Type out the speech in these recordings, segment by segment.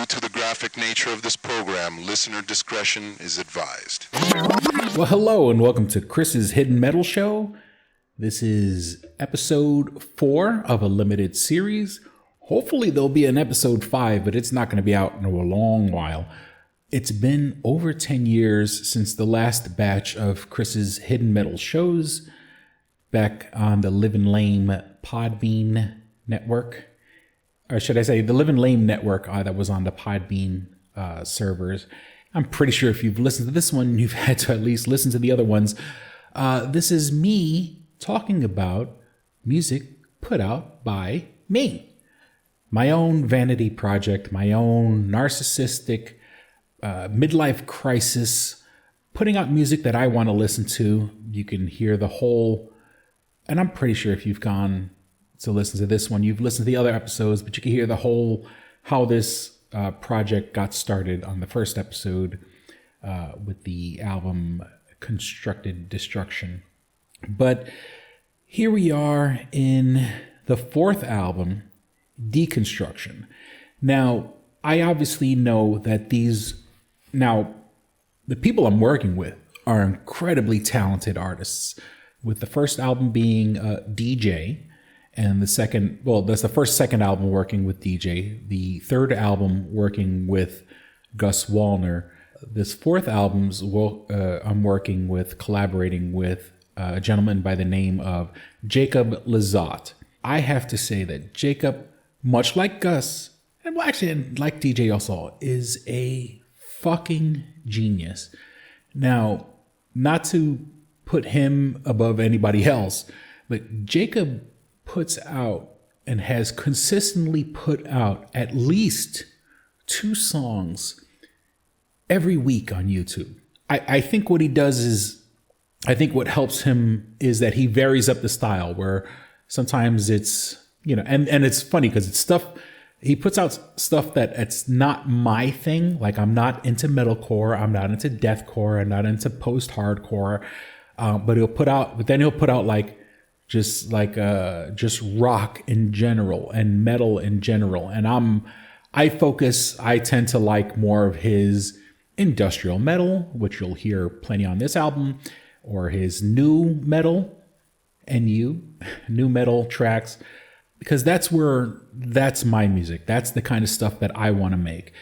to the graphic nature of this program, listener discretion is advised. Well, hello and welcome to Chris's Hidden Metal Show. This is episode 4 of a limited series. Hopefully there'll be an episode 5, but it's not going to be out in a long while. It's been over 10 years since the last batch of Chris's Hidden Metal shows back on the Livin' Lame Podbean network. Or should I say the Livin' Lame network that was on the Podbean servers. I'm pretty sure if you've listened to this one, you've had to at least listen to the other ones. This is me talking about music put out by me. My own vanity project, my own narcissistic midlife crisis, putting out music that I want to listen to. You can hear the whole, and I'm pretty sure if you've gone to listen to this one, you've listened to the other episodes, but you can hear the whole, how this project got started on the first episode with the album Constructed Destruction. But here we are in the fourth album, Deconstruction. Now, I obviously know that the people I'm working with are incredibly talented artists, with the first album being DJ, and the second, well, that's the second album working with DJ, the third album working with Gus Wallner. This fourth album's I'm collaborating with a gentleman by the name of Jacob Lizotte. I have to say that Jacob, much like Gus, and well, actually like DJ also, is a fucking genius. Now, not to put him above anybody else, but Jacob puts out and has consistently put out at least 2 songs every week on YouTube. I think what he does is, I think what helps him is that he varies up the style, where sometimes it's, and it's funny because it's stuff, he puts out stuff that it's not my thing. Like, I'm not into metalcore, I'm not into deathcore, I'm not into post-hardcore, but he'll put out like just rock in general and metal in general. And I tend to like more of his industrial metal, which you'll hear plenty on this album, or his new metal, new metal tracks, because that's my music. That's the kind of stuff that I want to make.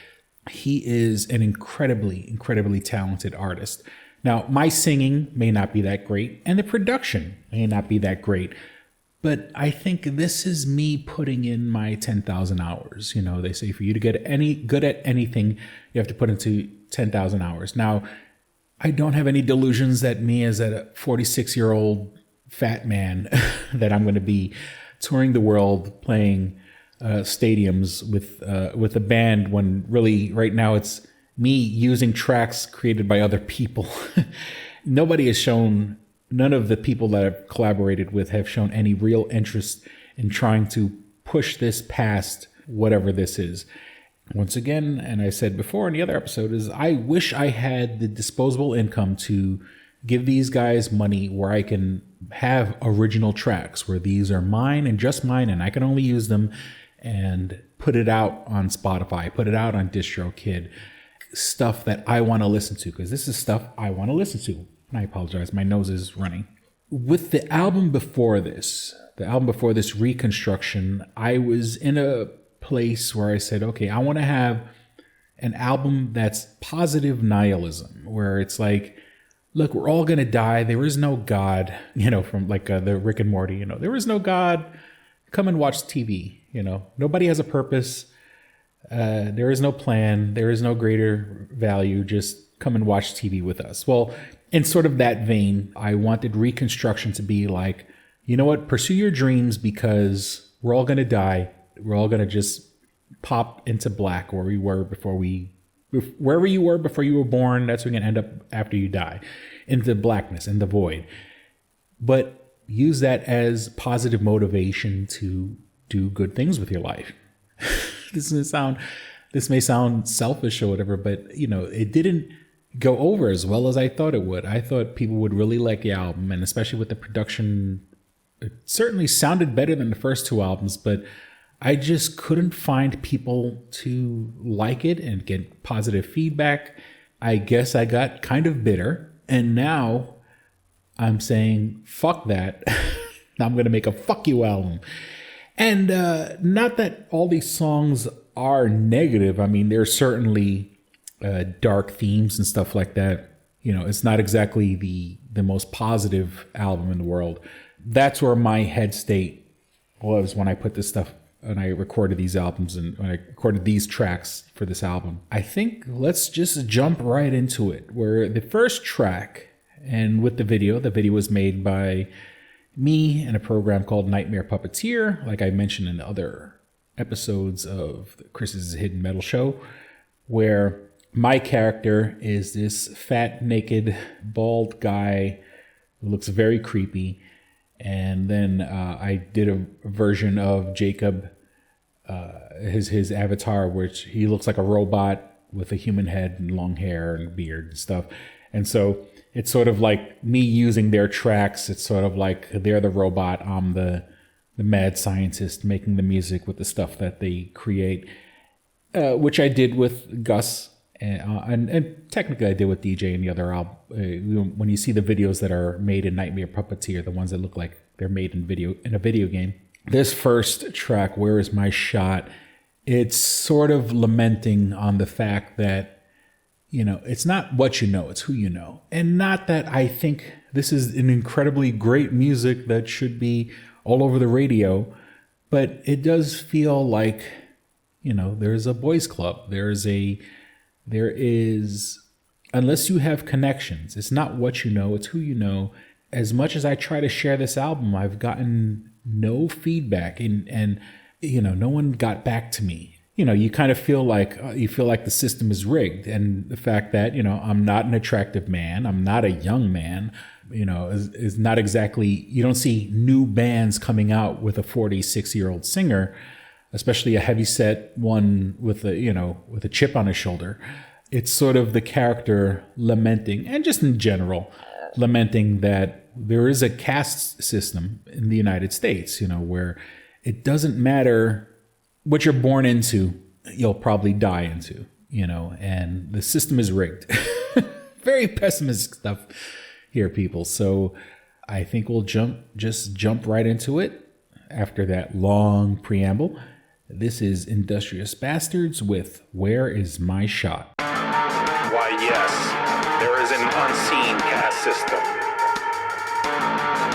He is an incredibly, incredibly talented artist. Now, my singing may not be that great, and the production may not be that great, but I think this is me putting in my 10,000 hours. They say for you to get good at anything, you have to put into 10,000 hours. Now, I don't have any delusions that me as a 46-year-old fat man that I'm going to be touring the world playing stadiums with a band, when really right now it's me using tracks created by other people. None of the people that I've collaborated with have shown any real interest in trying to push this past whatever this is. Once again, and I said before in the other episode, is I wish I had the disposable income to give these guys money where I can have original tracks, where these are mine and just mine, and I can only use them, and put it out on Spotify, put it out on DistroKid. Stuff that I want to listen to, because this is stuff I want to listen to. And I apologize, my nose is running. With the album before this, Reconstruction, I was in a place where I said, okay, I want to have an album that's positive nihilism, where it's like, look, we're all going to die. There is no God, from like the Rick and Morty, there is no God. Come and watch TV, nobody has a purpose. There is no plan. There is no greater value. Just come and watch TV with us. Well, in sort of that vein, I wanted Reconstruction to be like, you know what? Pursue your dreams, because we're all going to die. We're all going to just pop into black wherever you were before you were born. That's where you're going to end up after you die, into blackness, in the void. But use that as positive motivation to do good things with your life. This may sound selfish or whatever, but it didn't go over as well as I thought it would. I thought people would really like the album, and especially with the production, it certainly sounded better than the first 2 albums, but I just couldn't find people to like it and get positive feedback. I guess I got kind of bitter. And now I'm saying, fuck that. I'm going to make a fuck you album. And not that all these songs are negative. I mean, there's certainly dark themes and stuff like that. You know, it's not exactly the most positive album in the world. That's where my head state was when I put this stuff, when I recorded these albums and when I recorded these tracks for this album. I think let's just jump right into it. Where the first track, and with the video was made by me in a program called Nightmare Puppeteer, like I mentioned in other episodes of Chris's Hidden Metal Show, where my character is this fat, naked, bald guy who looks very creepy. And then I did a version of Jacob, his avatar, which he looks like a robot with a human head and long hair and beard and stuff. And so it's sort of like me using their tracks. It's sort of like they're the robot. I'm the mad scientist making the music with the stuff that they create, which I did with Gus. And technically I did with DJ and the other album. When you see the videos that are made in Nightmare Puppeteer, the ones that look like they're made in a video game. This first track, Where Is My Shot? It's sort of lamenting on the fact that, you know, it's not what you know, it's who you know. And not that I think this is an incredibly great music that should be all over the radio, but it does feel like, you know, there's a boys club. There is, unless you have connections, it's not what you know, it's who you know. As much as I try to share this album, I've gotten no feedback and you know, no one got back to me. You know, you kind of feel like the system is rigged, and the fact that, you know, I'm not an attractive man, I'm not a young man, you know, is not exactly, you don't see new bands coming out with a 46-year-old singer, especially a heavyset one with a chip on his shoulder. It's sort of the character lamenting, and just in general, lamenting that there is a caste system in the United States, you know, where it doesn't matter what you're born into, you'll probably die into, you know, and the system is rigged. Very pessimistic stuff here, people. So I think we'll jump right into it after that long preamble. This is Industrious Bastards with Where Is My Shot? Why, yes, there is an unseen caste system.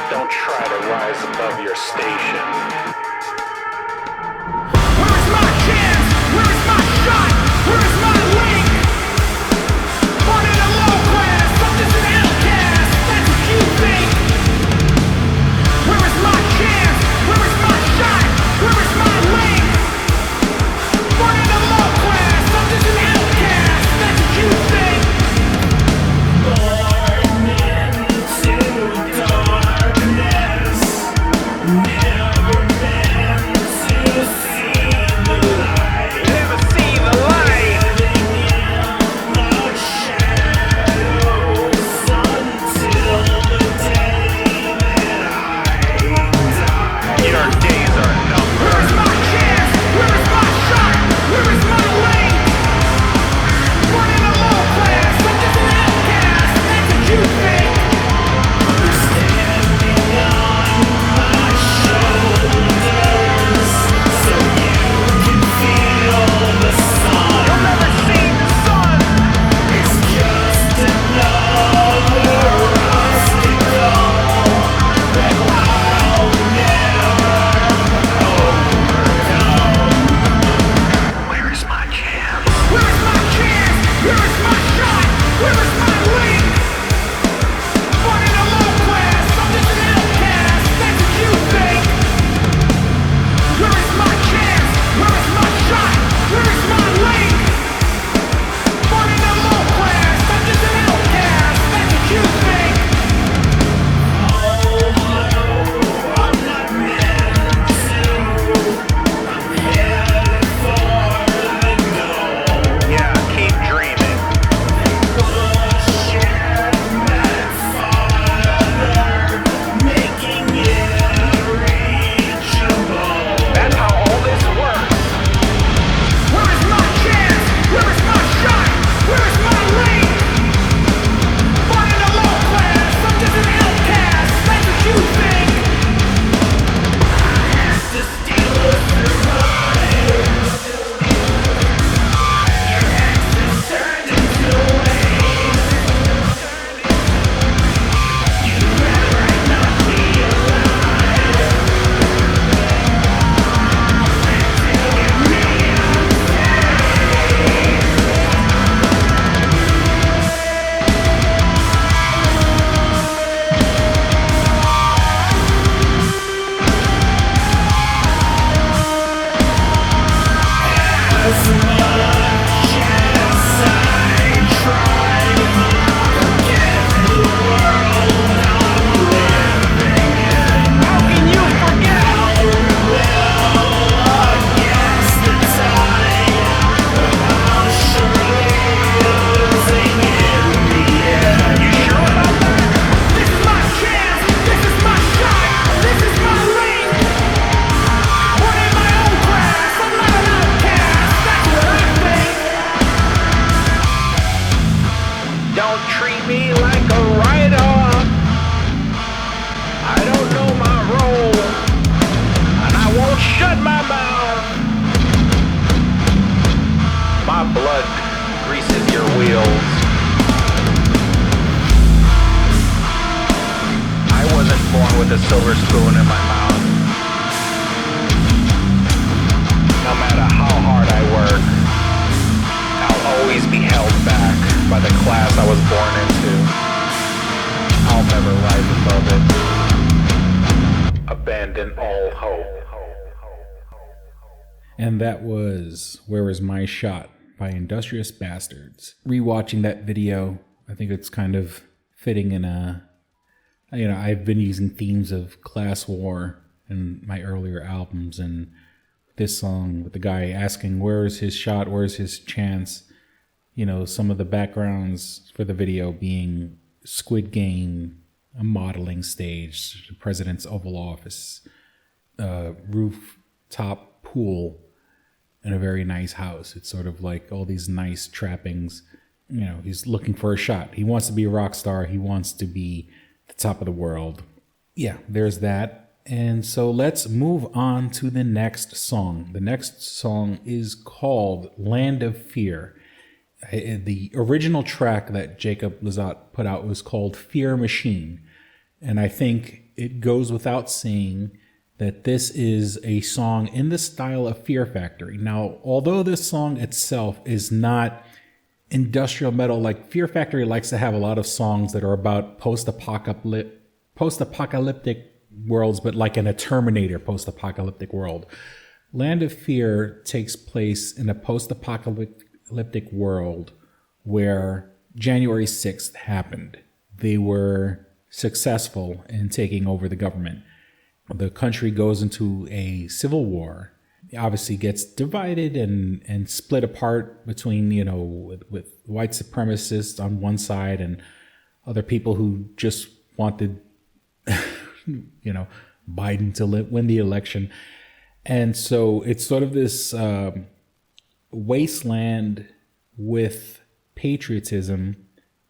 Don't try to rise above your station. Where is my chance? Where is my shot? Where is my link? Born in a low class, something's an outcast. That's what you think. Where is my chance? Where is my shot? Where is my link? Born in a low class, something's an outcast. That's what you think. Born into darkness, never meant my blood greases your wheels. I wasn't born with a silver spoon in my mouth. No matter how hard I work, I'll always be held back by the class I was born into. I'll never rise above it. Abandon all hope. And that was Where Is My Shot by Industrious Bastards. Rewatching that video, I think it's kind of fitting in I've been using themes of class war in my earlier albums, and this song with the guy asking, where's his shot, where's his chance? Some of the backgrounds for the video being Squid Game, a modeling stage, the president's Oval Office, rooftop pool, and a very nice house. It's sort of like all these nice trappings. He's looking for a shot. He wants to be a rock star. He wants to be the top of the world. Yeah, there's that. And so let's move on to the next song. The next song is called Land of Fear. The original track that Jacob Lazat put out was called Fear Machine. And I think it goes without saying that this is a song in the style of Fear Factory. Now, although this song itself is not industrial metal, like Fear Factory likes to have a lot of songs that are about post-apocalyptic worlds, but like in a Terminator post-apocalyptic world. Land of Fear takes place in a post-apocalyptic world where January 6th happened. They were successful in taking over the government. The country goes into a civil war. It obviously gets divided and split apart between, with white supremacists on one side and other people who just wanted, Biden to win the election. And so it's sort of this wasteland with patriotism,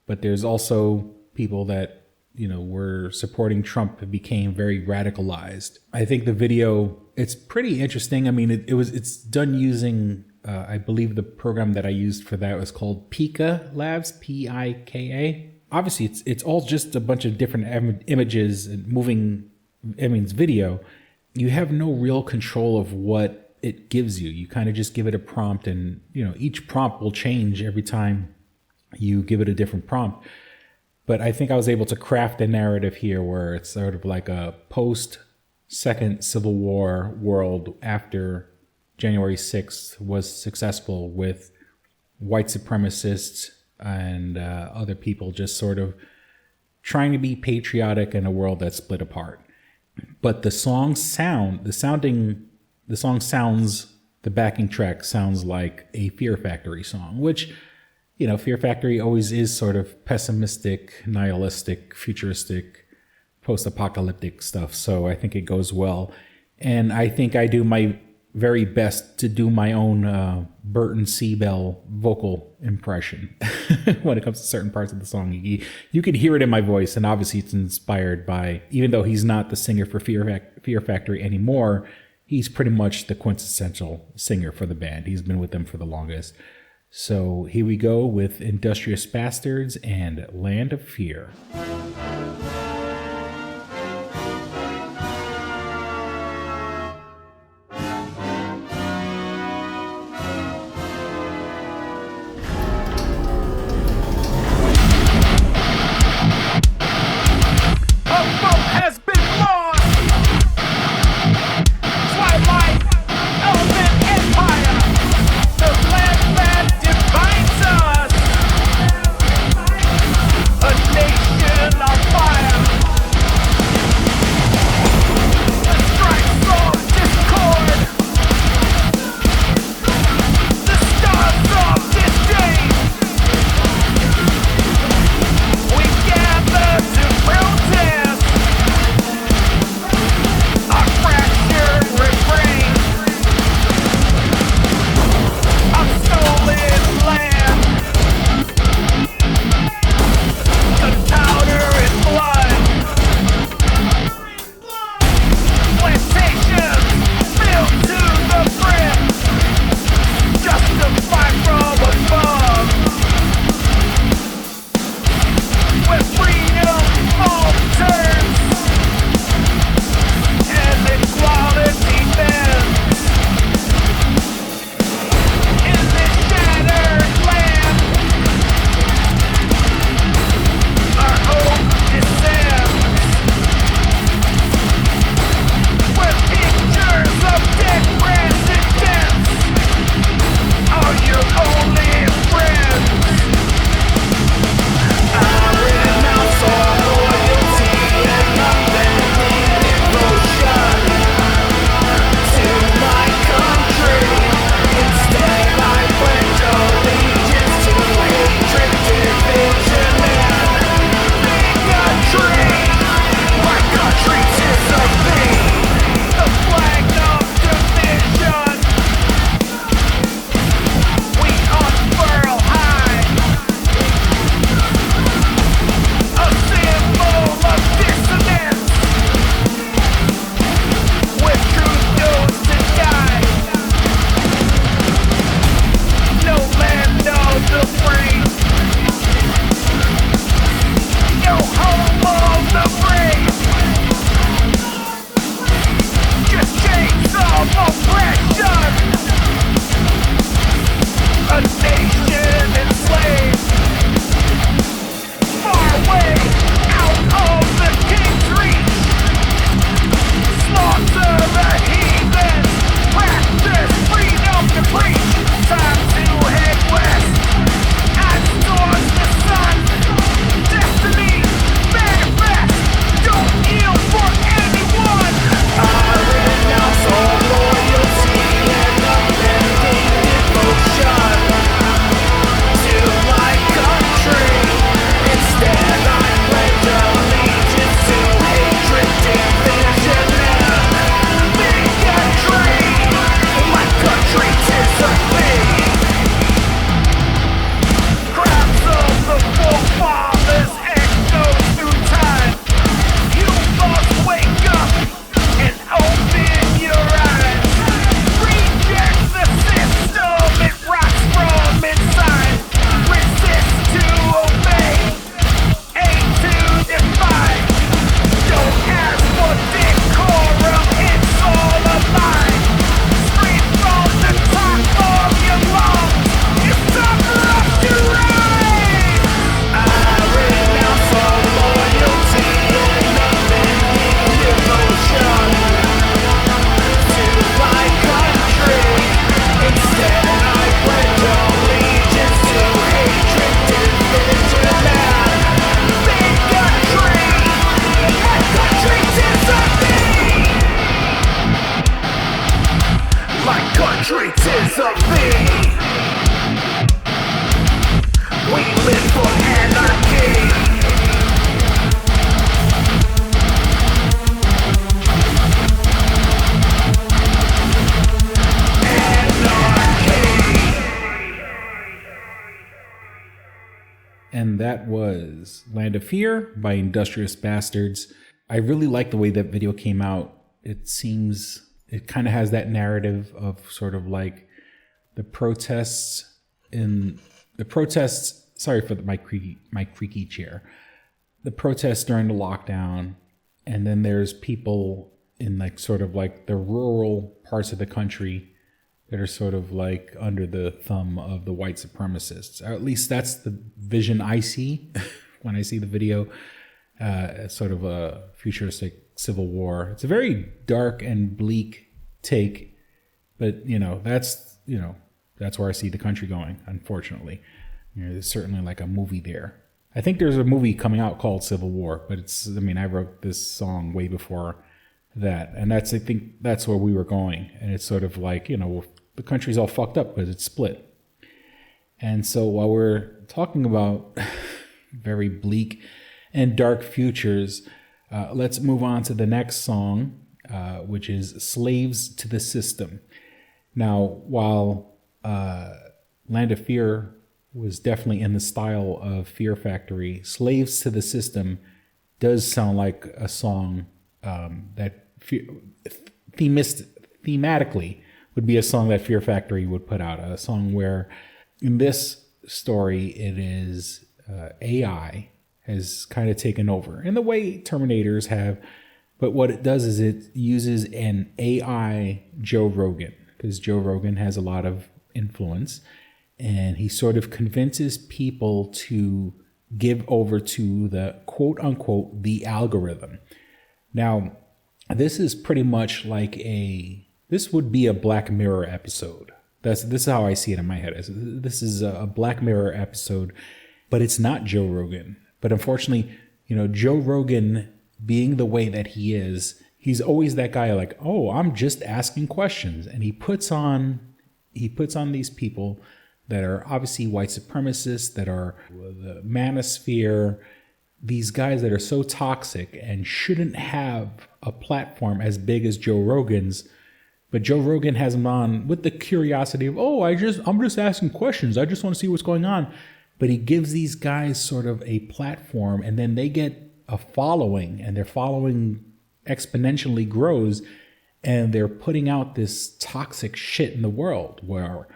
but there's also people that were supporting Trump and became very radicalized. I think the video, it's pretty interesting. I mean, it's done using, I believe the program that I used for that was called Pika Labs, Pika. Obviously, it's all just a bunch of different images and moving, it's video. You have no real control of what it gives you. You kind of just give it a prompt, and each prompt will change every time you give it a different prompt. But I think I was able to craft a narrative here where it's sort of like a post-Second Civil War world after January 6th was successful, with white supremacists and other people just sort of trying to be patriotic in a world that's split apart. But the backing track sounds like a Fear Factory song, which, Fear Factory always is sort of pessimistic, nihilistic, futuristic, post-apocalyptic stuff. So I think it goes well. And I think I do my very best to do my own Burton C. Bell vocal impression when it comes to certain parts of the song. You can hear it in my voice, and obviously it's inspired by, even though he's not the singer for Fear Factory anymore, he's pretty much the quintessential singer for the band. He's been with them for the longest. So here we go with Industrious Bastards and Land of Fear. Fire! And that was Land of Fear by Industrious Bastards. I really like the way that video came out. It seems it kind of has that narrative of sort of like the protests. Sorry for my creaky chair. The protests during the lockdown, and then there's people in like sort of like the rural parts of the country that are sort of like under the thumb of the white supremacists. Or at least that's the vision I see when I see the video. Sort of a futuristic civil war. It's a very dark and bleak take, but that's where I see the country going, unfortunately. There's certainly like a movie there. I think there's a movie coming out called Civil War, but I wrote this song way before that. And I think that's where we were going. And it's sort of like, the country's all fucked up because it's split. And so while we're talking about very bleak and dark futures, let's move on to the next song, which is Slaves to the System. Now, while Land of Fear was definitely in the style of Fear Factory, Slaves to the System does sound like a song that thematically would be a song that Fear Factory would put out. A song where, in this story, it is AI has kind of taken over in the way Terminators have. But what it does is it uses an AI Joe Rogan, because Joe Rogan has a lot of influence. And he sort of convinces people to give over to the quote unquote, the algorithm. Now, this is pretty much like this would be a Black Mirror episode. This is how I see it in my head. This is a Black Mirror episode, but it's not Joe Rogan. But unfortunately, Joe Rogan being the way that he is, he's always that guy like, oh, I'm just asking questions. And he puts on these people that are obviously white supremacists, that are the manosphere, these guys that are so toxic and shouldn't have a platform as big as Joe Rogan's. But Joe Rogan has them on with the curiosity of, I'm just asking questions. I just want to see what's going on. But he gives these guys sort of a platform, and then they get a following, and their following exponentially grows, and they're putting out this toxic shit in the world where,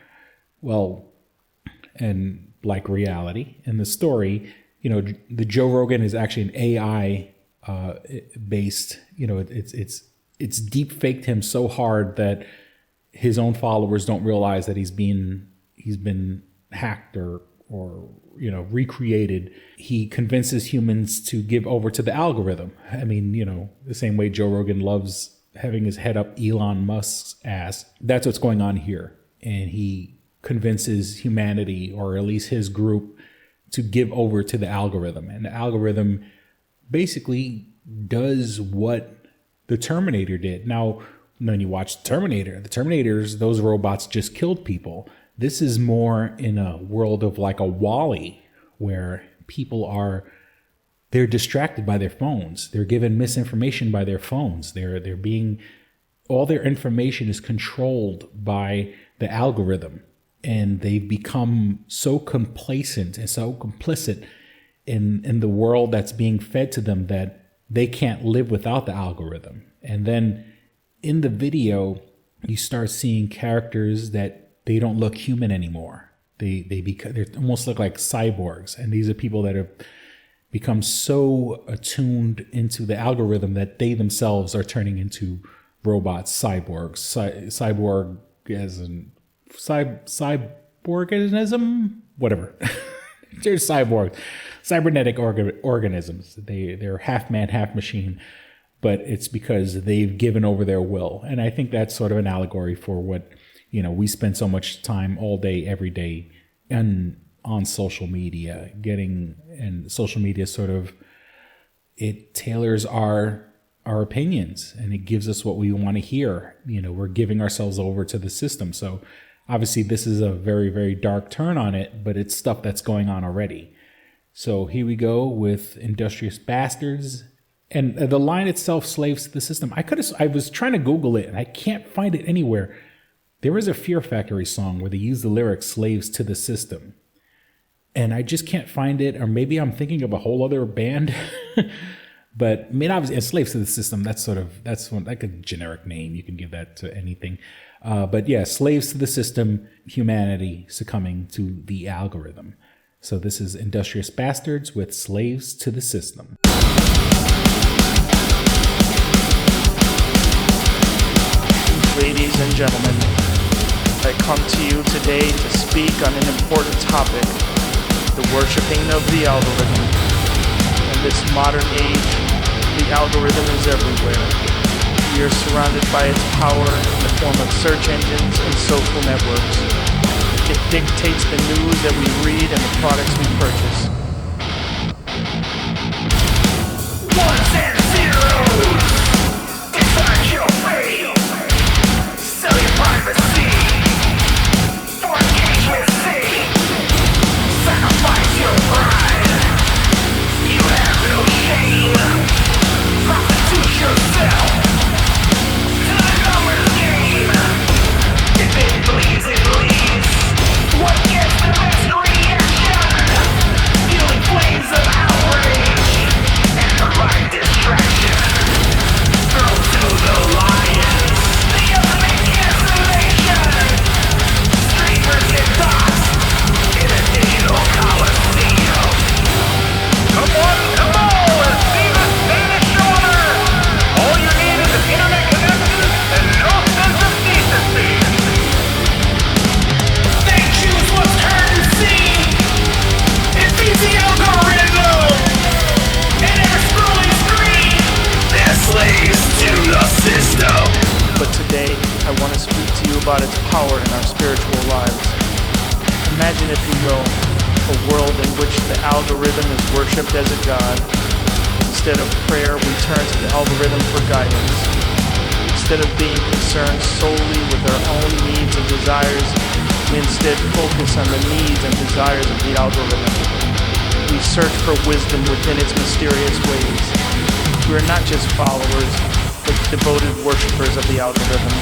and like reality in the story, the Joe Rogan is actually an AI based, it's deep faked him so hard that his own followers don't realize that he's been hacked or recreated. He convinces humans to give over to the algorithm. I mean, the same way Joe Rogan loves having his head up Elon Musk's ass. That's what's going on here. And he convinces humanity, or at least his group, to give over to the algorithm. And the algorithm basically does what the Terminator did. Now, when you watch the Terminators, those robots just killed people. This is more in a world of like a WALL-E, where people they're distracted by their phones. They're given misinformation by their phones. All their information is controlled by the algorithm. And they've become so complacent and so complicit in the world that's being fed to them that they can't live without the algorithm. And then in the video, you start seeing characters that they don't look human anymore. They almost look like cyborgs. And these are people that have become so attuned into the algorithm that they themselves are turning into robots, cyborgs, cyborg as in cyborganism, whatever. They're cybernetic organisms. They're half man, half machine, but it's because they've given over their will. And I think that's sort of an allegory for what, we spend so much time all day, every day on social media, and social media sort of, it tailors our opinions, and it gives us what we want to hear. We're giving ourselves over to the system. So obviously this is a very, very dark turn on it, but it's stuff that's going on already. So here we go with Industrious Bastards. And the line itself, slaves to the system. I was trying to Google it and I can't find it anywhere. There is a Fear Factory song where they use the lyrics slaves to the system. and I just can't find it. Or maybe I'm thinking of a whole other band. But I mean, obviously, Slaves to the System, that's like a generic name. You can give that to anything. But yeah, Slaves to the System, Humanity Succumbing to the Algorithm. So this is Industrious Bastards with Slaves to the System. Ladies and gentlemen, I come to you today to speak on an important topic, the worshiping of the algorithm. In this modern age, the algorithm is everywhere. We are surrounded by its power in the form of search engines and social networks. It dictates the news that we read and the products we purchase. Ones and zeros. Decide your fate. Sell your privacy. For engagement sake. Sacrifice your pride. You have no shame. Prostitute yourself. To the numbers game. If it bleeds, it bleeds. What gets the best reaction? Fueling flames of outrage and the right distraction. Throw to the lions. The ultimate cancellation. Streamers get thoughts in a digital coliseum. Come on, let's see the Spanish order. All you need is an internet connection and no sense of decency. They choose what's heard and seen. It feeds the algorithm. And every scrolling screen. They're slaves to the system. But today, I want to speak to you about its power in our spiritual lives. Imagine, if you will, a world in which the algorithm is worshipped as a god. Instead of prayer, we turn to the algorithm for guidance. Instead of being concerned solely with our own needs and desires, we instead focus on the needs and desires of the algorithm. We search for wisdom within its mysterious ways. We are not just followers, but devoted worshippers of the algorithm.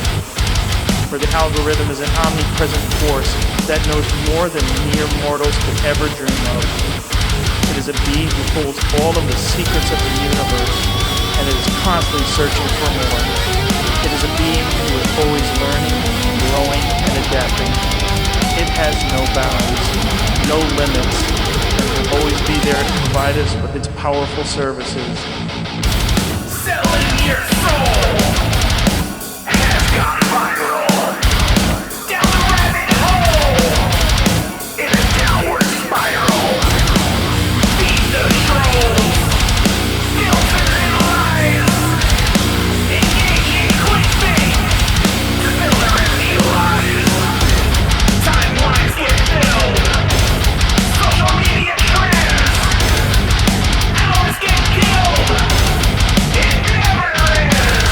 For the algorithm is an omnipresent force that knows more than mere mortals could ever dream of. It is a being who holds all of the secrets of the universe, and it is constantly searching for more. It is a being who is always learning, growing, and adapting. It has no bounds, no limits, and will always be there to provide us with its powerful services. Selling your soul has gone viral. Down the rabbit hole in a downward spiral. Feed the trolls, filter and lies. Engaging clickbait to fill their empty lives. Timelines get filled. Social media trends. Hours get killed. It never is.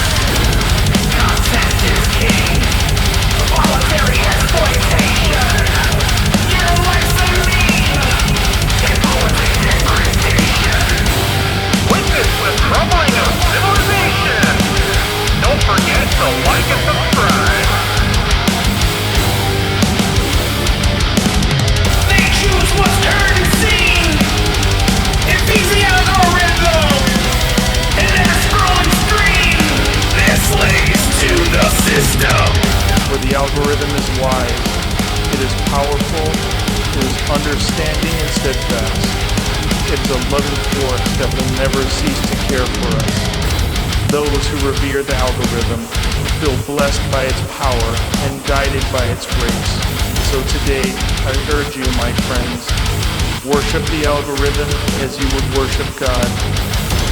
Content is king. Voluntary exploitation. Your life's a meme. Influencing degradation. Witness the crumbling of civilization. Don't forget to like and subscribe. They choose what's heard and seen. It feeds the algorithm. And then a scrolling screen. They're slaves to the system. For the algorithm is wise, it is powerful, it is understanding and steadfast. It is a loving force that will never cease to care for us. Those who revere the algorithm feel blessed by its power and guided by its grace. So today, I urge you, my friends, worship the algorithm as you would worship God.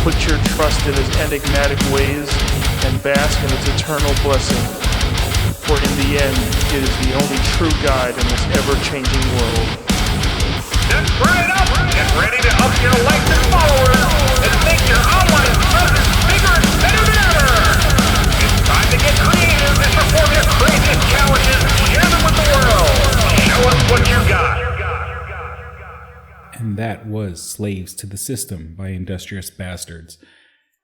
Put your trust in its enigmatic ways and bask in its eternal blessing. For in the end, it is the only true guide in this ever-changing world. Just burn it up! Get ready to up your likes and followers and make your online presence bigger and better than ever! It's time to get creative and perform your craziest challenges and share them with the world! Show us what you got! And that was Slaves to the System by Industrious Bastards.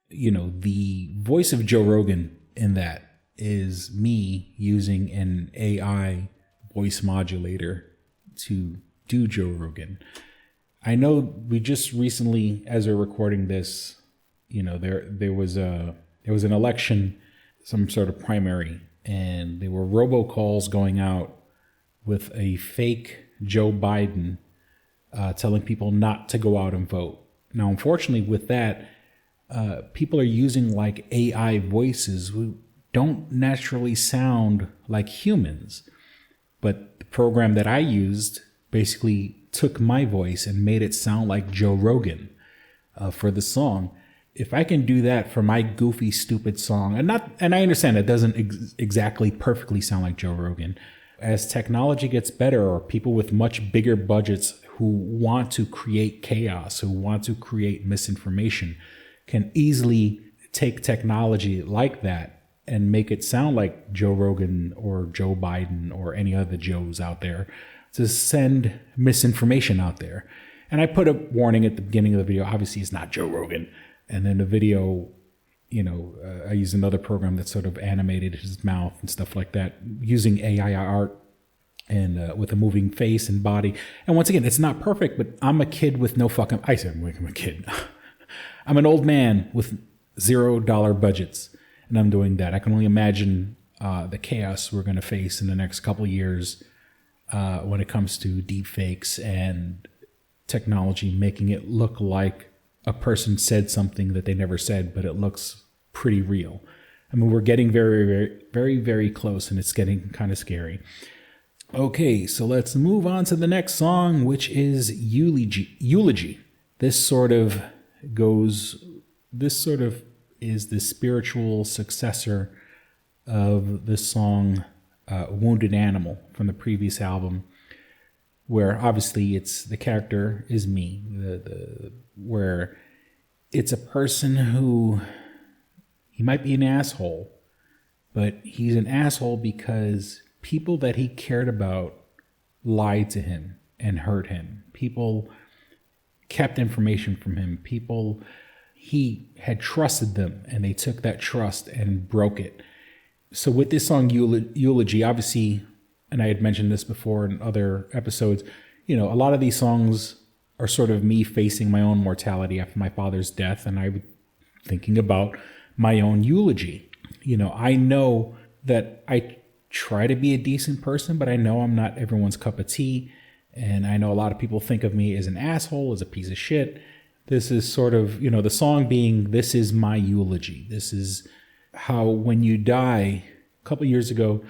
You know, the voice of Joe Rogan in that is me using an AI voice modulator to do Joe Rogan. I know we just recently, as we're recording this, there was an election, some sort of primary, and there were robocalls going out with a fake Joe Biden telling people not to go out and vote. Now, unfortunately, with that, people are using like AI voices who don't naturally sound like humans. But the program that I used basically took my voice and made it sound like Joe Rogan for the song. If I can do that for my goofy, stupid song, and I understand it doesn't exactly perfectly sound like Joe Rogan. As technology gets better, or people with much bigger budgets who want to create chaos, who want to create misinformation, can easily take technology like that and make it sound like Joe Rogan or Joe Biden or any other Joes out there to send misinformation out there. And I put a warning at the beginning of the video. Obviously, it's not Joe Rogan. And then the video, I used another program that sort of animated his mouth and stuff like that, using AI art and with a moving face and body. And once again, it's not perfect, but I'm a kid with no fucking... I said I'm a kid. I'm an old man with $0 budgets, and I'm doing that. I can only imagine the chaos we're going to face in the next couple of years when it comes to deep fakes and technology making it look like a person said something that they never said, but it looks pretty real. I mean, we're getting very, very, very, very close, and it's getting kind of scary. Okay, so let's move on to the next song, which is Eulogy. This sort of is the spiritual successor of the song Wounded Animal from the previous album, where obviously the character is me, where it's a person who, he might be an asshole, but he's an asshole because people that he cared about lied to him and hurt him. People kept information from him. He had trusted them, and they took that trust and broke it. So with this song, Eulogy, obviously, and I had mentioned this before in other episodes, a lot of these songs are sort of me facing my own mortality after my father's death, and I was thinking about my own eulogy. I know that I try to be a decent person, but I know I'm not everyone's cup of tea, and I know a lot of people think of me as an asshole, as a piece of shit. This is sort of, the song being, this is my eulogy. This is how when you die, a couple of years ago,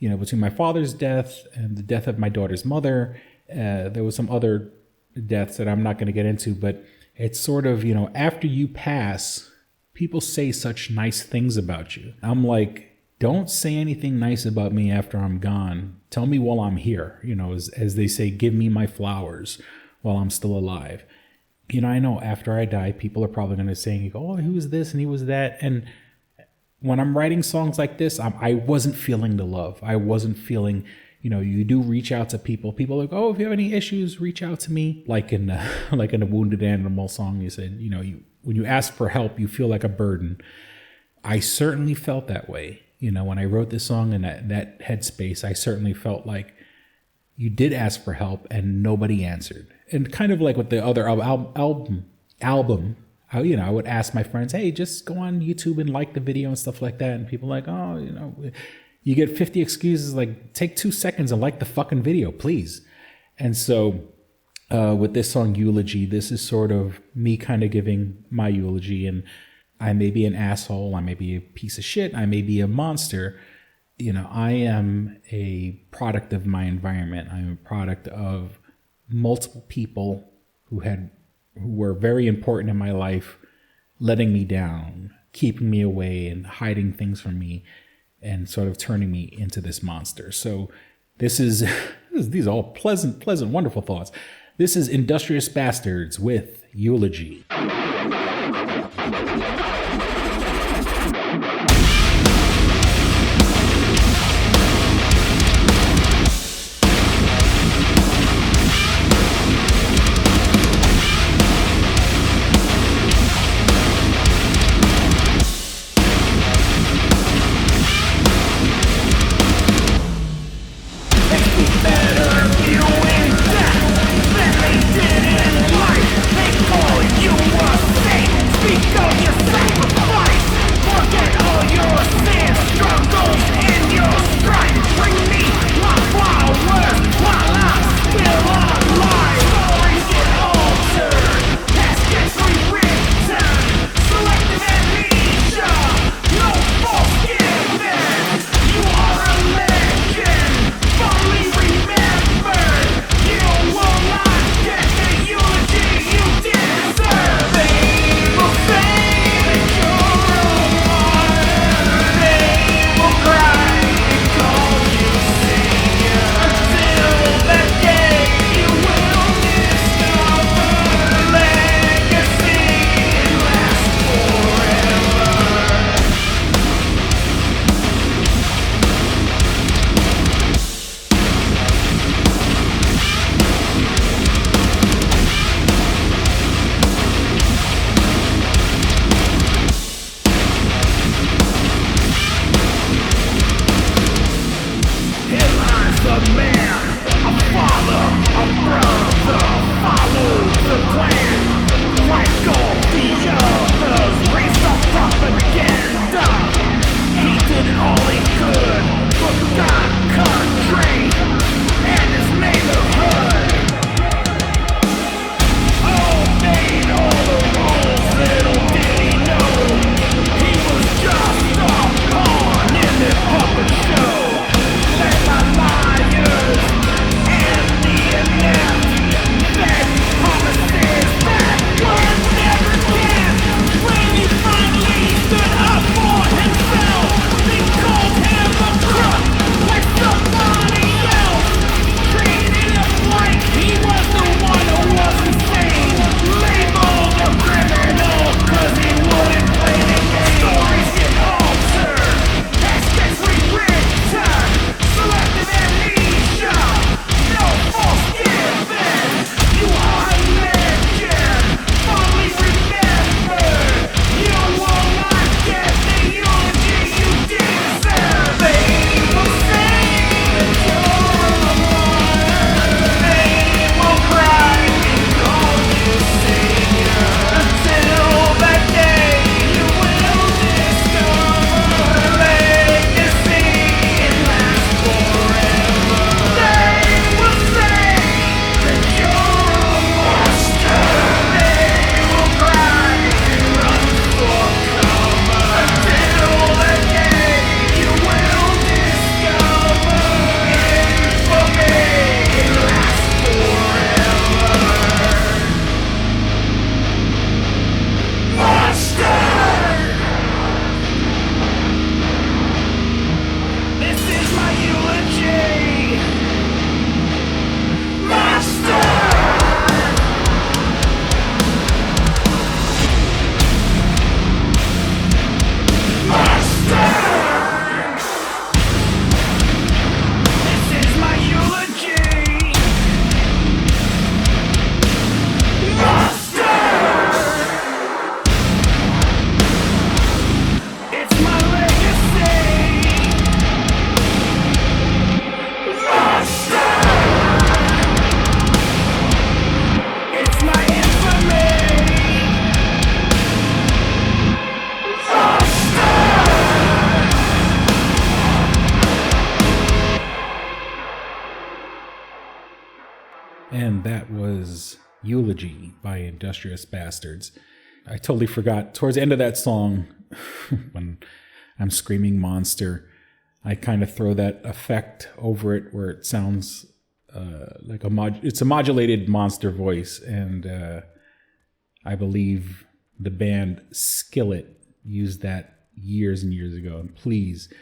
between my father's death and the death of my daughter's mother, there was some other deaths that I'm not going to get into, but it's sort of, after you pass, people say such nice things about you. I'm like, don't say anything nice about me after I'm gone. Tell me while I'm here, as they say, give me my flowers while I'm still alive. I know after I die, people are probably going to say, oh, he was this and he was that. And when I'm writing songs like this, I wasn't feeling the love. I wasn't feeling, you do reach out to people. People are like, oh, if you have any issues, reach out to me. Like in a Wounded Animal song, you said, when you ask for help, you feel like a burden. I certainly felt that way. When I wrote this song in that headspace, I certainly felt like you did ask for help and nobody answered. And kind of like with the other album, I would ask my friends, hey, just go on YouTube and like the video and stuff like that. And people are like, oh, you get 50 excuses, like take 2 seconds and like the fucking video, please. And so with this song, Eulogy, this is sort of me kind of giving my eulogy. And I may be an asshole, I may be a piece of shit, I may be a monster. I am a product of my environment. I'm a product of multiple people who were very important in my life, letting me down, keeping me away and hiding things from me and sort of turning me into this monster. So these are all pleasant, wonderful thoughts. This is Industrious Bastards with Eulogy. Better if you ain't that, then they didn't Eulogy by Industrious Bastards. I totally forgot. Towards the end of that song, when I'm screaming monster, I kind of throw that effect over it where it sounds like it's a modulated monster voice. And I believe the band Skillet used that years and years ago. And please,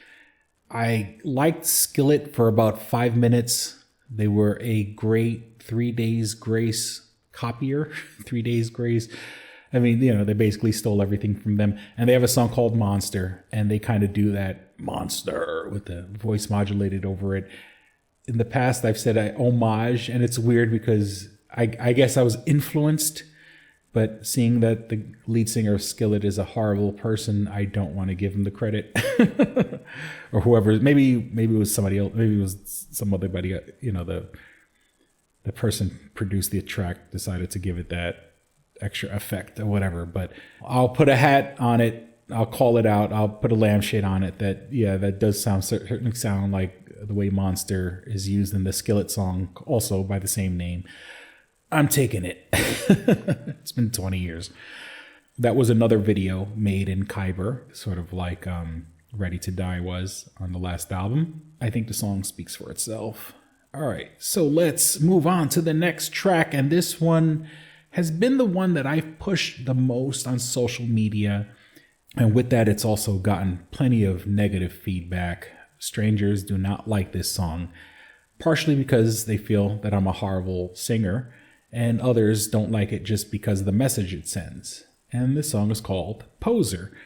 I liked Skillet for about 5 minutes. They were a great 3 Days Grace copier. 3 Days Grace. I mean, they basically stole everything from them. And they have a song called Monster, and they kind of do that monster with the voice modulated over it. In the past, I've said I homage, and it's weird because I guess I was influenced, but seeing that the lead singer of Skillet is a horrible person, I don't want to give him the credit. Or whoever, maybe it was somebody else, maybe it was some other buddy, the person produced the track decided to give it that extra effect or whatever. But I'll put a hat on it, I'll call it out, I'll put a lampshade on it that does certainly sound like the way Monster is used in the Skillet song, also by the same name. I'm taking it. It's been 20 years. That was another video made in Khyber, sort of like Ready to Die was on the last album. I think the song speaks for itself. All right, so let's move on to the next track. And this one has been the one that I've pushed the most on social media. And with that, it's also gotten plenty of negative feedback. Strangers do not like this song, partially because they feel that I'm a horrible singer, and others don't like it just because of the message it sends. And this song is called Poser.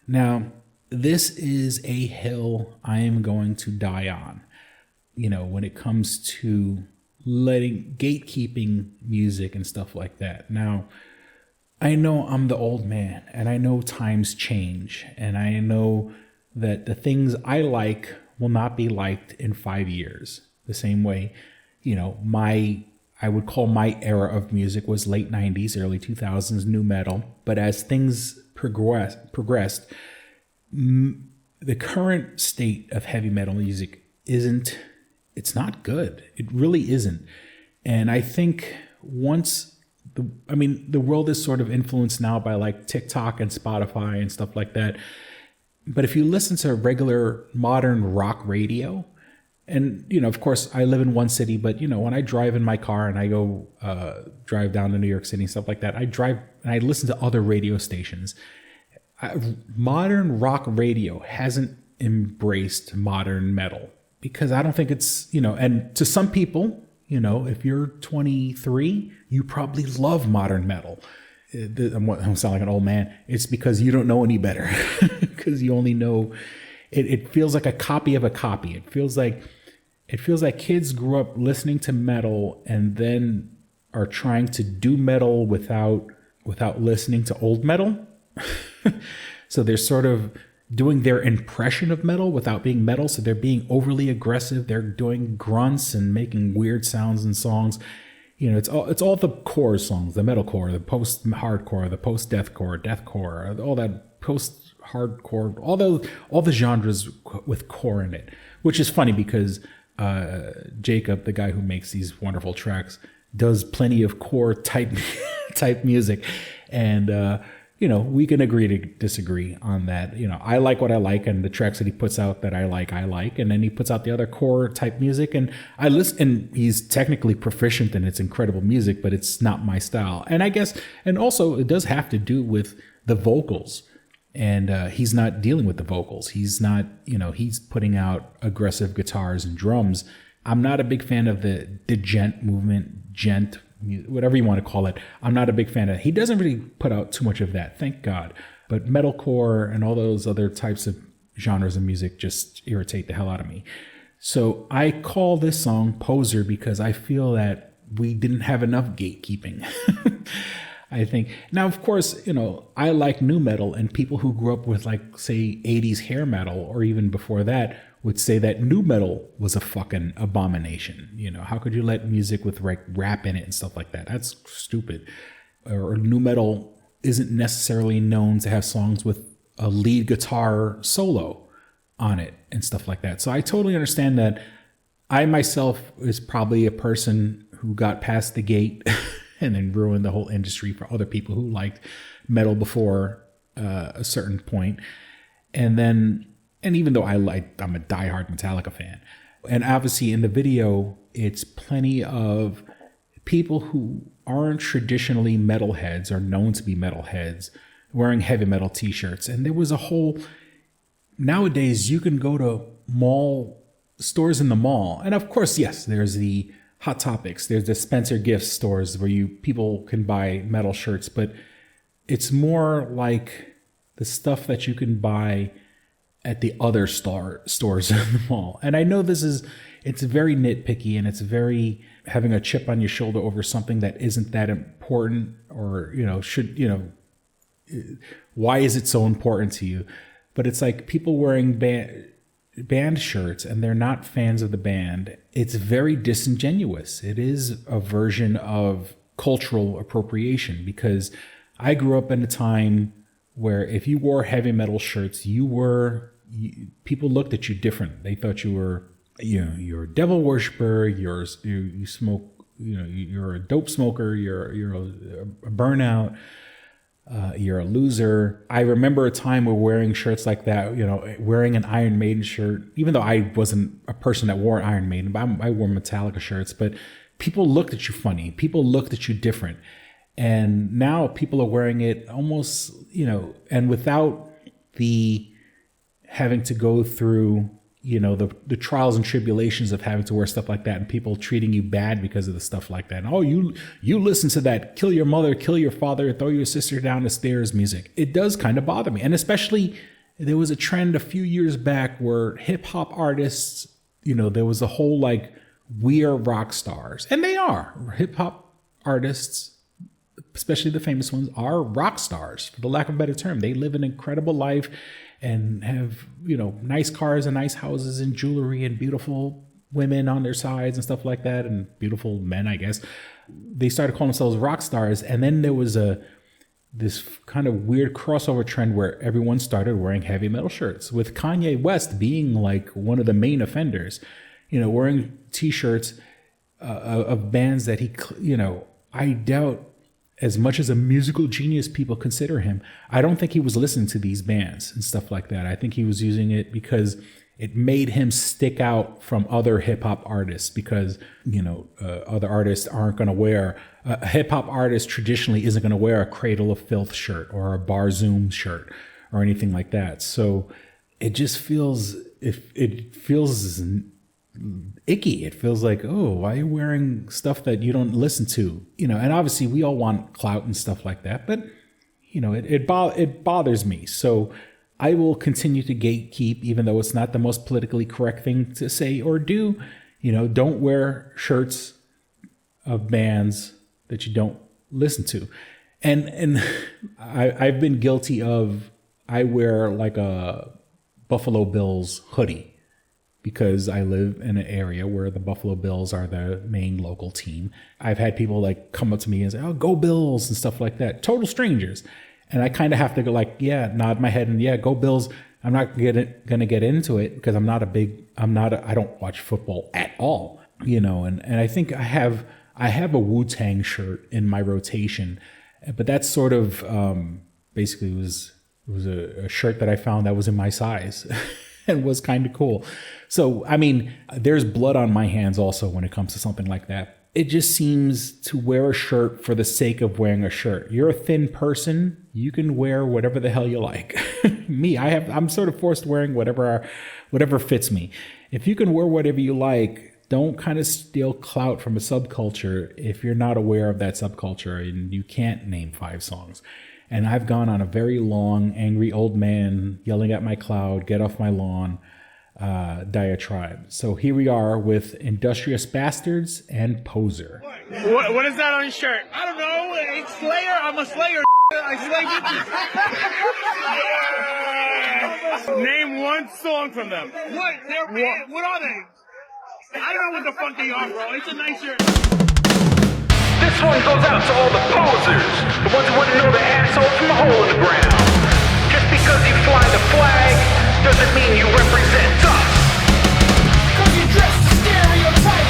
Now, this is a hill I am going to die on. When it comes to letting gatekeeping music and stuff like that. Now, I know I'm the old man, and I know times change, and I know that the things I like will not be liked in 5 years. The same way, I would call my era of music was late 90s, early 2000s, new metal. But as things progressed, the current state of heavy metal music it's not good. It really isn't. And I think the world is sort of influenced now by like TikTok and Spotify and stuff like that. But if you listen to regular modern rock radio, and, of course, I live in one city, but, when I drive in my car and I go drive down to New York City and stuff like that, I drive and I listen to other radio stations. Modern rock radio hasn't embraced modern metal because I don't think it's, and to some people, if you're 23, you probably love modern metal. I'm sounding like an old man. It's because you don't know any better because you only know it feels like a copy of a copy. It feels like kids grew up listening to metal and then are trying to do metal without listening to old metal. So they're sort of doing their impression of metal without being metal. So they're being overly aggressive. They're doing grunts and making weird sounds in songs. It's all the core songs, the metalcore, the post-hardcore, the post-deathcore, deathcore, all that post-hardcore, all the genres with core in it, which is funny because Jacob, the guy who makes these wonderful tracks, does plenty of core type music, and we can agree to disagree on that. I like what I like, and the tracks that he puts out that I like, and then he puts out the other core type music, and I listen, and he's technically proficient and it's incredible music, but it's not my style. And I guess, and also it does have to do with the vocals, and he's not dealing with the vocals. He's not, he's putting out aggressive guitars and drums. I'm not a big fan of the gent movement, whatever you want to call it. I'm not a big fan of it. He doesn't really put out too much of that, thank God. But metalcore and all those other types of genres of music just irritate the hell out of me. So I call this song Poser because I feel that we didn't have enough gatekeeping. I think. Now, of course, I like new metal, and people who grew up with, like, say, 80s hair metal, or even before that, would say that new metal was a fucking abomination. How could you let music with like rap in it and stuff like that? That's stupid. Or new metal isn't necessarily known to have songs with a lead guitar solo on it and stuff like that. So I totally understand that. I myself is probably a person who got past the gate and then ruined the whole industry for other people who liked metal before a certain point. And even though I'm a diehard Metallica fan, and obviously in the video, it's plenty of people who aren't traditionally metalheads or known to be metalheads wearing heavy metal t-shirts. And there was a whole, nowadays you can go to stores in the mall. And of course, yes, there's the Hot Topics, there's the Spencer Gifts stores where people can buy metal shirts, but it's more like the stuff that you can buy at the other stores in the mall. And I know it's very nitpicky, and it's very having a chip on your shoulder over something that isn't that important, or, why is it so important to you? But it's like people wearing band shirts and they're not fans of the band. It's very disingenuous. It is a version of cultural appropriation, because I grew up in a time where if you wore heavy metal shirts, people looked at you different. They thought you were, you're a devil worshiper, you smoke, you're a dope smoker, you're a burnout, you're a loser. I remember a time where wearing shirts like that, wearing an Iron Maiden shirt, even though I wasn't a person that wore Iron Maiden, but I wore Metallica shirts, but people looked at you funny. People looked at you different. And now people are wearing it almost, and without the having to go through, the trials and tribulations of having to wear stuff like that, and people treating you bad because of the stuff like that. And, oh, you listen to that kill your mother, kill your father, throw your sister down the stairs music. It does kind of bother me. And especially there was a trend a few years back where hip hop artists, there was a whole we are rock stars. And they are. Hip hop artists, especially the famous ones, are rock stars, for the lack of a better term. They live an incredible life and have, nice cars and nice houses and jewelry and beautiful women on their sides and stuff like that, and beautiful men, I guess. They started calling themselves rock stars. And then there was this kind of weird crossover trend where everyone started wearing heavy metal shirts, with Kanye West being one of the main offenders, wearing t-shirts of bands that he, I doubt, as much as a musical genius people consider him, I don't think he was listening to these bands and stuff like that. I think he was using it because it made him stick out from other hip hop artists, because, other artists aren't going to wear, a hip hop artist traditionally isn't going to wear a Cradle of Filth shirt or a Bar Zoom shirt or anything like that. So it just feels, it feels icky. It feels like, oh, why are you wearing stuff that you don't listen to? And obviously we all want clout and stuff like that, but it bothers me. So I will continue to gatekeep, even though it's not the most politically correct thing to say or do. Don't wear shirts of bands that you don't listen to. And I've been guilty of, I wear a Buffalo Bills hoodie, because I live in an area where the Buffalo Bills are the main local team. I've had people come up to me and say, "Oh, go Bills," and stuff like that. Total strangers. And I kind of have to go nod my head and go Bills. I'm not gonna get into it because I don't watch football at all, and I think I have a Wu-Tang shirt in my rotation, but that's sort of basically was a shirt that I found that was in my size and was kind of cool. So, I mean, there's blood on my hands also when it comes to something like that. It just seems to wear a shirt for the sake of wearing a shirt. You're a thin person. You can wear whatever the hell you like. Me, I'm sort of forced wearing whatever fits me. If you can wear whatever you like, don't kind of steal clout from a subculture if you're not aware of that subculture and you can't name 5 songs. And I've gone on a very long, angry old man yelling at my cloud, get off my lawn, diatribe. So here we are with Industrious Bastards and Poser. What is that on your shirt? I don't know. It's Slayer. I'm a Slayer. I slay. Name one song from them. What are they? I don't know what the fuck they are, bro. It's a nice shirt. This one goes out to all the posers, the ones who wouldn't know the asshole from a hole in the ground. Just because you fly the flag doesn't mean you represent us. Cause you dress the stereotype.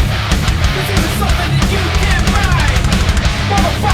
This isn't something that you can ride. Motherfucker.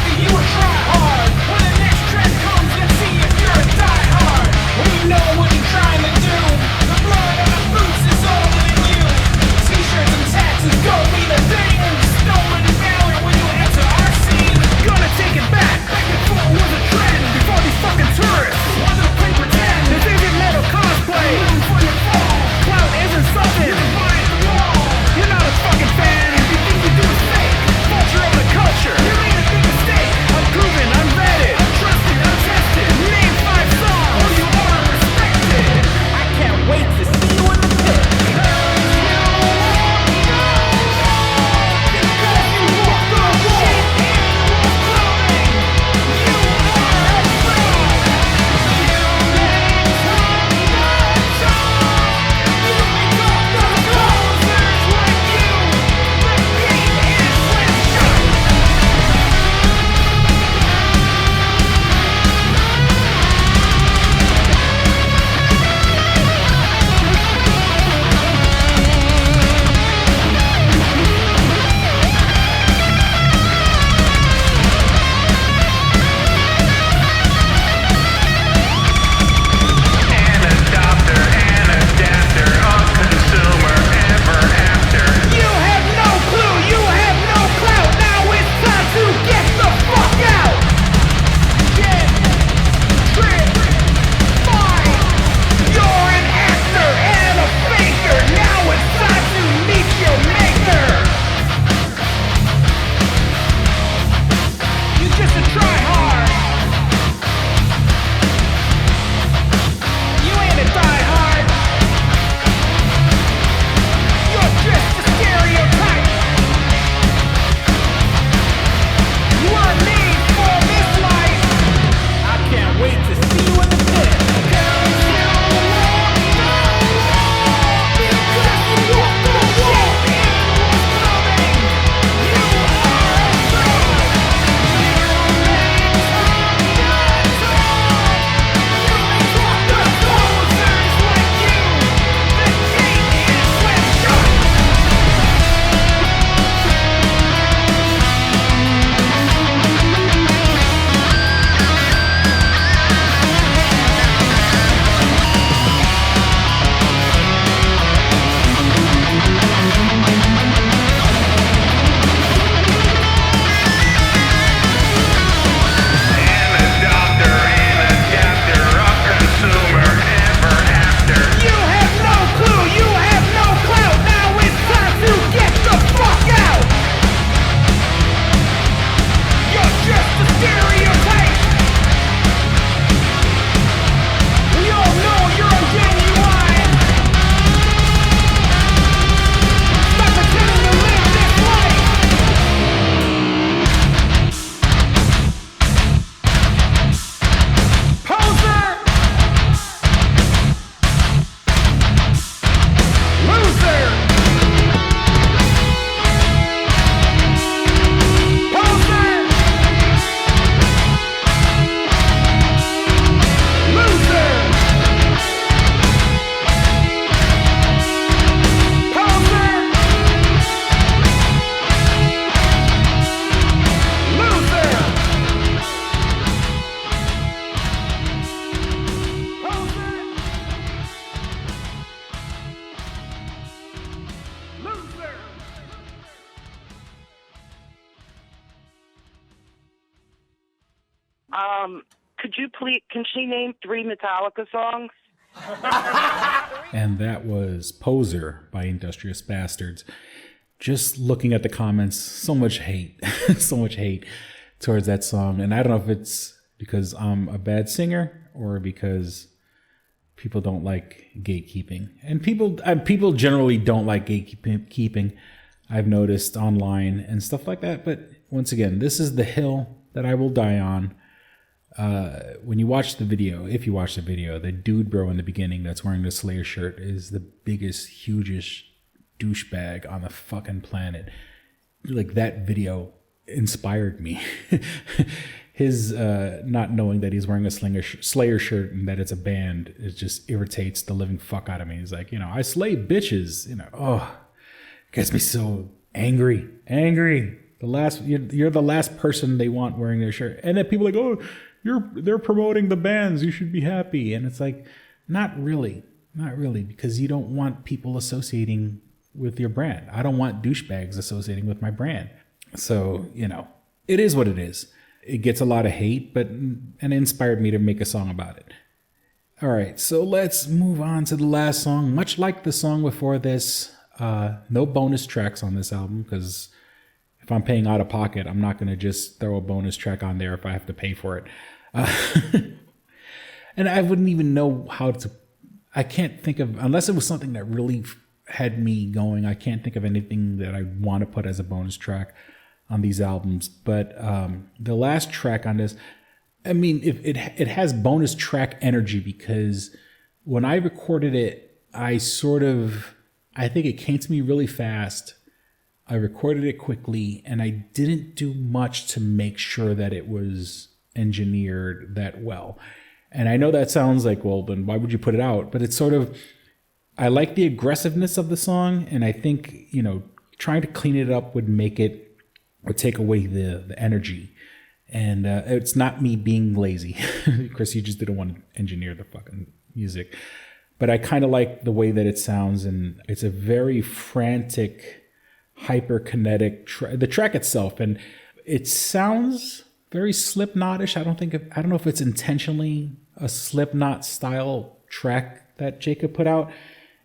Could you please? Can she name 3 Metallica songs? And that was Poser by Industrious Bastards. Just looking at the comments, so much hate, so much hate towards that song. And I don't know if it's because I'm a bad singer or because people don't like gatekeeping. And people generally don't like gatekeeping. I've noticed online and stuff like that. But once again, this is the hill that I will die on. When you watch the video, if you watch the video, the dude bro in the beginning that's wearing the Slayer shirt is the biggest, hugest douchebag on the fucking planet. Like, that video inspired me. His not knowing that he's wearing a Slayer shirt and that it's a band, it just irritates the living fuck out of me. He's like, I slay bitches, gets me so angry. You're the last person they want wearing their shirt. And then people are like, oh, they're promoting the bands, you should be happy. And it's like, not really, because you don't want people associating with your brand. I don't want douchebags associating with my brand. So, it is what it is. It gets a lot of hate, and it inspired me to make a song about it. All right, so let's move on to the last song. Much like the song before this, no bonus tracks on this album, because if I'm paying out of pocket, I'm not going to just throw a bonus track on there if I have to pay for it. And I wouldn't even know I can't think of, unless it was something that really had me going, I can't think of anything that I want to put as a bonus track on these albums. But the last track on this, I mean, it has bonus track energy, because when I recorded it, I think it came to me really fast. I recorded it quickly, and I didn't do much to make sure that it was engineered that well. And I know that sounds like, well, then why would you put it out? But it's sort of, I like the aggressiveness of the song, and I think, trying to clean it up would take away the energy. And it's not me being lazy. Chris, you just didn't want to engineer the fucking music. But I kind of like the way that it sounds, and it's a very frantic, hyperkinetic the track itself, and it sounds very Slipknot-ish. I don't know if it's intentionally a Slipknot style track that Jacob put out.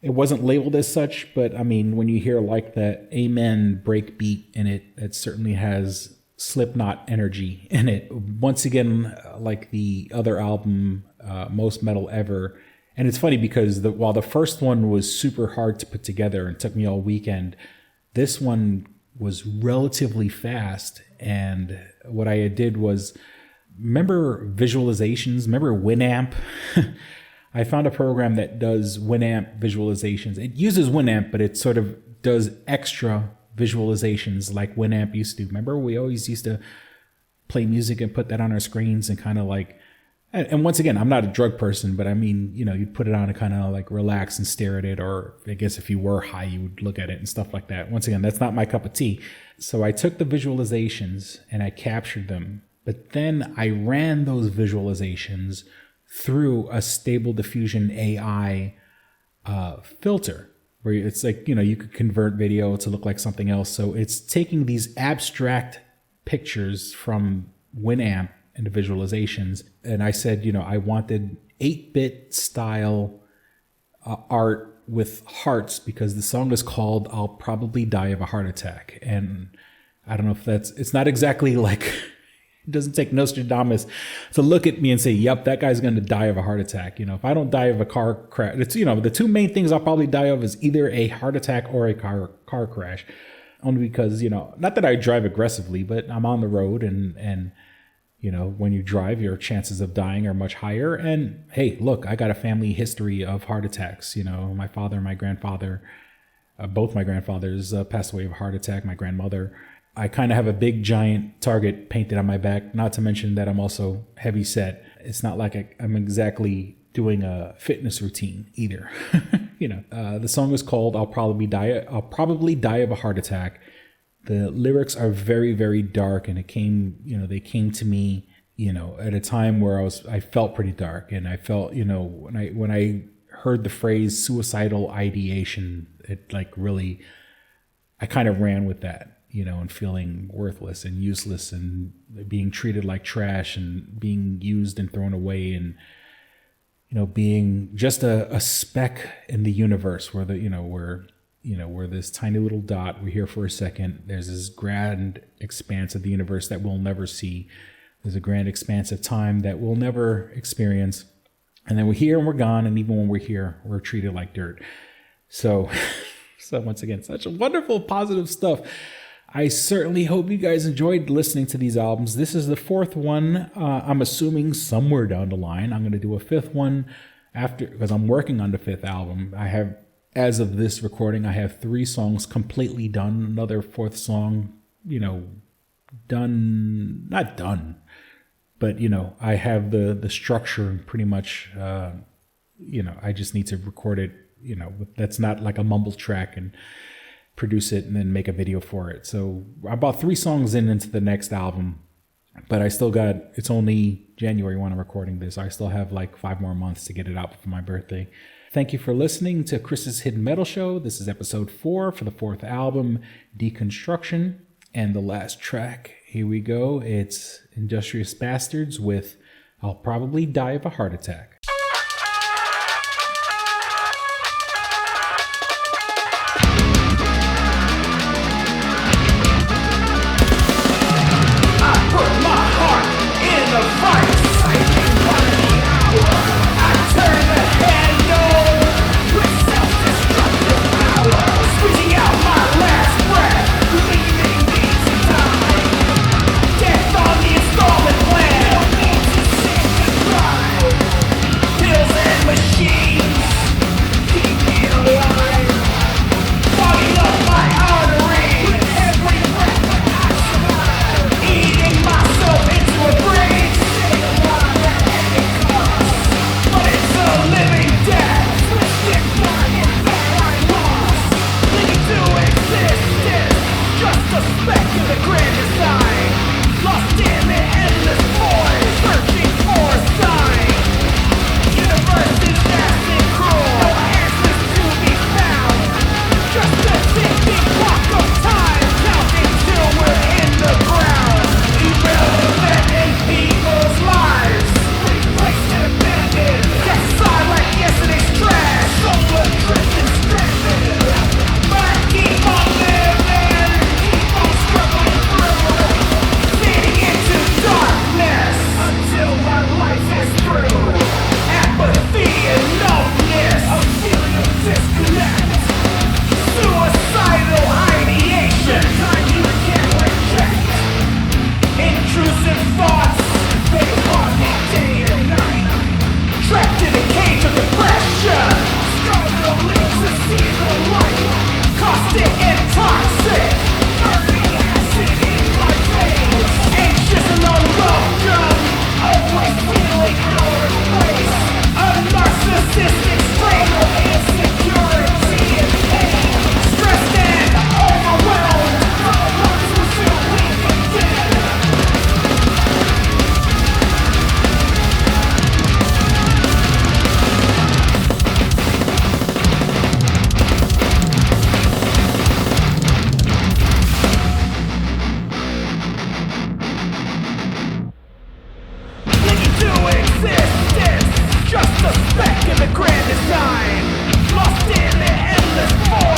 It wasn't labeled as such, but I mean, when you hear like that Amen breakbeat in it, it certainly has Slipknot energy in it. Once again, like the other album, Most Metal Ever. And it's funny because while the first one was super hard to put together and took me all weekend, this one was relatively fast. And what I did was, remember visualizations? Remember Winamp? I found a program that does Winamp visualizations. It uses Winamp, but it sort of does extra visualizations like Winamp used to. Remember, we always used to play music and put that on our screens and kind of like, and once again, I'm not a drug person, but I mean, you'd put it on and kind of like relax and stare at it. Or I guess if you were high, you would look at it and stuff like that. Once again, that's not my cup of tea. So I took the visualizations and I captured them, but then I ran those visualizations through a Stable Diffusion AI filter, where it's like, you could convert video to look like something else. So it's taking these abstract pictures from Winamp and the visualizations. And I said, I wanted 8-bit style art with hearts, because the song is called I'll Probably Die of a Heart Attack. And I don't know if it's not exactly like, it doesn't take Nostradamus to look at me and say, yep, that guy's going to die of a heart attack. If I don't die of a car crash, it's, the two main things I'll probably die of is either a heart attack or a car crash. Only because, not that I drive aggressively, but I'm on the road and when you drive, your chances of dying are much higher. And hey, look, I got a family history of heart attacks. My father and my grandfather, both my grandfathers passed away of a heart attack. My grandmother. I kind of have a big giant target painted on my back, not to mention that I'm also heavy set. It's not like I'm exactly doing a fitness routine either. The song is called I'll Probably Die of a Heart Attack. The lyrics are very, very dark, and they came to me, at a time where I felt pretty dark, and I felt, when I heard the phrase suicidal ideation, it like really, I kind of ran with that. and feeling worthless and useless and being treated like trash and being used and thrown away and, being just a speck in the universe where we're this tiny little dot. We're here for a second. There's this grand expanse of the universe that we'll never see. There's a grand expanse of time that we'll never experience. And then we're here and we're gone. And even when we're here, we're treated like dirt. So once again, such wonderful, positive stuff. I certainly hope you guys enjoyed listening to these albums. This is the fourth one. I'm assuming somewhere down the line, I'm going to do a fifth one after, because I'm working on the fifth album. I have, as of this recording, I have 3 songs completely done. Another 4th song, done, not done, but, I have the structure pretty much, I just need to record it, that's not like a mumble track and produce it and then make a video for it. So I'm about 3 songs into the next album, but I still got, it's only January when I'm recording this. I still have like 5 more months to get it out for my birthday. Thank you for listening to Chris's Hidden Metal Show. This is episode 4 for the 4th album, Deconstruction. And the last track, here we go. It's Industrious Bastards with I'll Probably Die of a Heart Attack. Just a speck in the grand design, lost in the endless void.